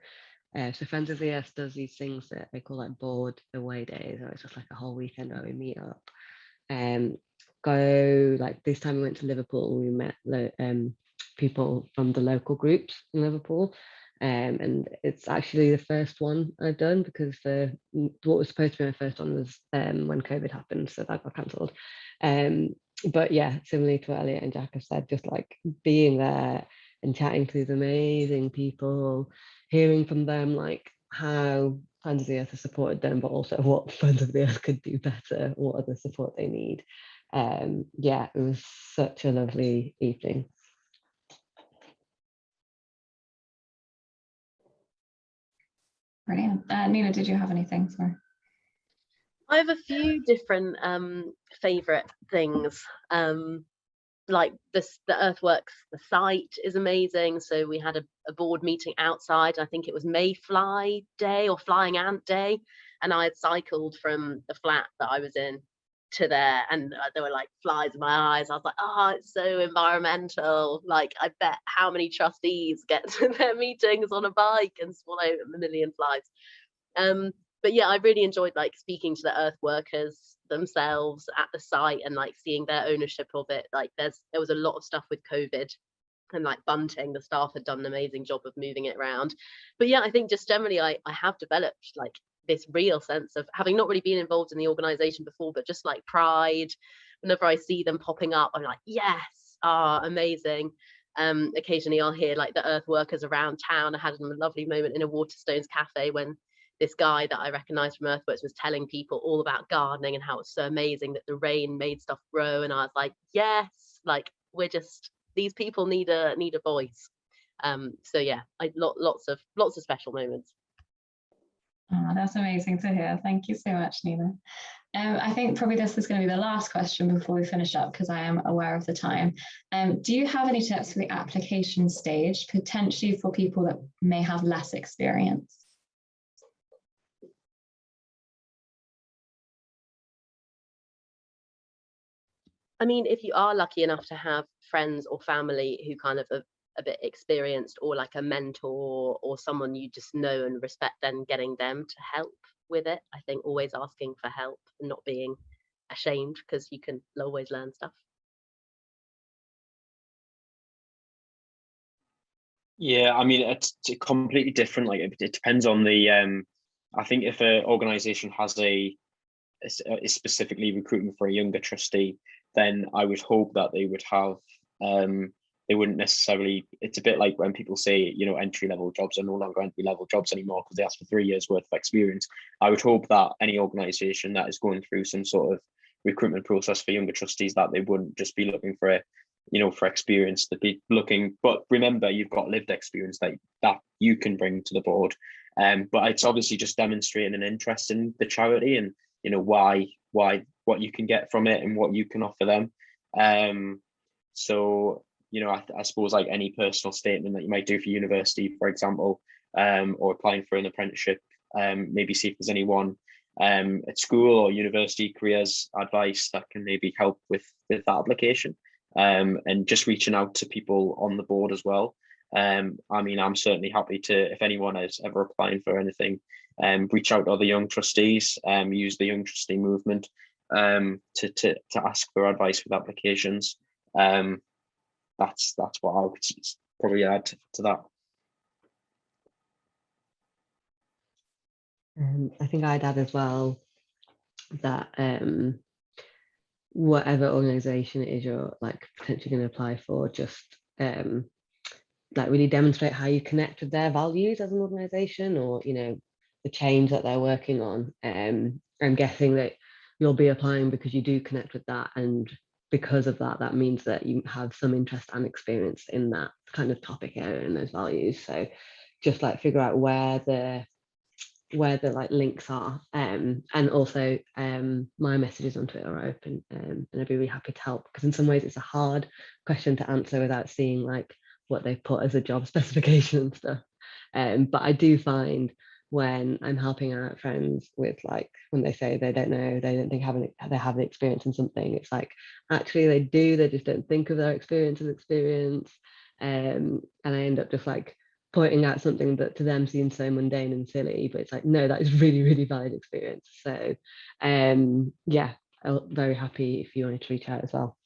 so Friends of the Earth does these things that they call board away days, or it's just a whole weekend where we meet up. This time we went to Liverpool, we met people from the local groups in Liverpool, and it's actually the first one I've done, because what was supposed to be my first one was when COVID happened, so that got cancelled. But yeah, similarly to what Elliot and Jack have said, just being there and chatting to these amazing people, hearing from them how Friends of the Earth has supported them, but also what Friends of the Earth could do better, what other support they need. Yeah, it was such a lovely evening. Brilliant. Nina, did you have anything? Sorry. I have a few different favourite things. The earthworks, the site is amazing. So we had a board meeting outside. I think it was Mayfly Day or Flying Ant Day, and I had cycled from the flat that I was in to there, and there were flies in my eyes. I was like, oh, it's so environmental. I bet how many trustees get to their meetings on a bike and swallow a million flies. But yeah, I really enjoyed speaking to the earth workers themselves at the site and seeing their ownership of it. There was a lot of stuff with COVID and bunting. The staff had done an amazing job of moving it around. But yeah, I think just generally I have developed this real sense of having not really been involved in the organization before, but just pride. Whenever I see them popping up, I'm like, yes, amazing. Occasionally I'll hear the earth workers around town. I had a lovely moment in a Waterstones cafe when this guy that I recognized from Earthworks was telling people all about gardening and how it's so amazing that the rain made stuff grow. And I was like, yes, these people need a voice. So yeah, lots of special moments. Oh, that's amazing to hear. Thank you so much, Nina. I think probably this is going to be the last question before we finish up, because I am aware of the time. Do you have any tips for the application stage, potentially for people that may have less experience? I mean, if you are lucky enough to have friends or family who kind of are a bit experienced, or a mentor or someone you just know and respect, then getting them to help with it. I think always asking for help and not being ashamed, because you can always learn stuff. Yeah, I mean, it's completely different. It depends on the I think if an organization has is specifically recruiting for a younger trustee, then I would hope that they would have they wouldn't necessarily, it's a bit like when people say, entry level jobs are no longer entry level jobs anymore because they ask for 3 years worth of experience. I would hope that any organization that is going through some sort of recruitment process for younger trustees, that they wouldn't just be looking for for experience to be looking. But remember, you've got lived experience that you can bring to the board. But it's obviously just demonstrating an interest in the charity and why what you can get from it and what you can offer them. So I suppose like any personal statement that you might do for university, for example, or applying for an apprenticeship, maybe see if there's anyone at school or university careers advice that can maybe help with that application, and just reaching out to people on the board as well. I mean, I'm certainly happy to, if anyone is ever applying for anything, reach out to other young trustees, use the Young Trustee Movement to ask for advice with applications. That's what I would probably add to that. I think I'd add as well that whatever organisation it is you're like potentially going to apply for, just like really demonstrate how you connect with their values as an organisation, or the change that they're working on. I'm guessing that you'll be applying because you do connect with that, and because of that means that you have some interest and experience in that kind of topic area and those values. So just like figure out where the like links are, and also my messages on Twitter are open, and I'd be really happy to help, because in some ways it's a hard question to answer without seeing like what they've put as a job specification and stuff. But I do find when I'm helping out friends with like when they say they don't know, they don't think they have an experience in something, it's like actually they do, they just don't think of their experience as experience, and I end up just like pointing out something that to them seems so mundane and silly, but it's like, no, that is really, really valid experience. So yeah, I'm very happy if you wanted to reach out as well.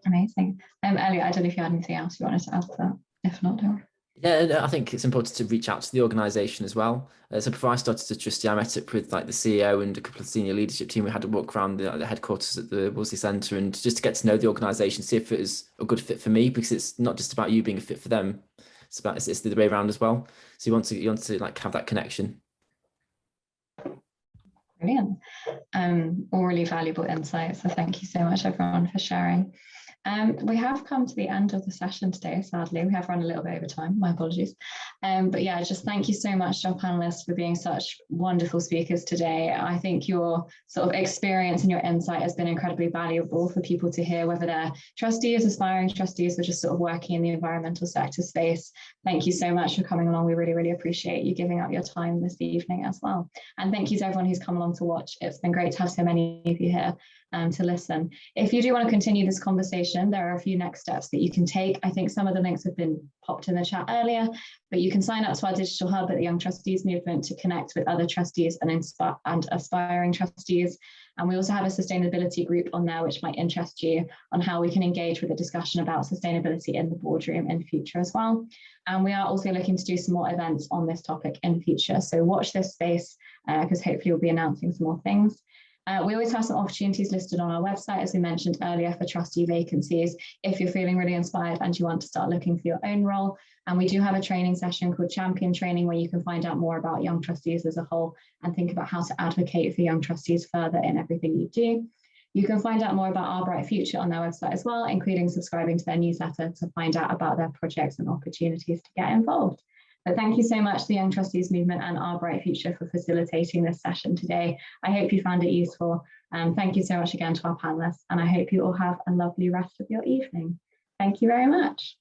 Amazing. Elliot, I don't know if you had anything else you wanted to add to that. If not, don't. Yeah, I think it's important to reach out to the organisation as well. So before I started as a trustee, I met up with like the CEO and a couple of senior leadership team. We had a walk around the headquarters at the Wolseley Centre, and just to get to know the organisation, see if it is a good fit for me, because it's not just about you being a fit for them. It's the other way around as well. So you want to like have that connection. Brilliant. All really valuable insights. So thank you so much, everyone, for sharing. We have come to the end of the session today, sadly. We have run a little bit over time, my apologies. But yeah, just thank you so much to our panelists for being such wonderful speakers today. I think your sort of experience and your insight has been incredibly valuable for people to hear, whether they're trustees, aspiring trustees, or just sort of working in the environmental sector space. Thank you so much for coming along. We really, really appreciate you giving up your time this evening as well. And thank you to everyone who's come along to watch. It's been great to have so many of you here to listen. If you do want to continue this conversation, there are a few next steps that you can take. I think some of the links have been popped in the chat earlier, but you can sign up to our digital hub at the Young Trustees Movement to connect with other trustees and aspiring trustees. And we also have a sustainability group on there, which might interest you on how we can engage with a discussion about sustainability in the boardroom in future as well. And we are also looking to do some more events on this topic in future. So watch this space, because hopefully we'll be announcing some more things. We always have some opportunities listed on our website, as we mentioned earlier, for trustee vacancies, if you're feeling really inspired and you want to start looking for your own role. And we do have a training session called Champion Training, where you can find out more about young trustees as a whole and think about how to advocate for young trustees further in everything you do. You can find out more about Our Bright Future on their website as well, including subscribing to their newsletter to find out about their projects and opportunities to get involved. But thank you so much to the Young Trustees Movement and Our Bright Future for facilitating this session today. I hope you found it useful. Thank you so much again to our panelists, and I hope you all have a lovely rest of your evening. Thank you very much.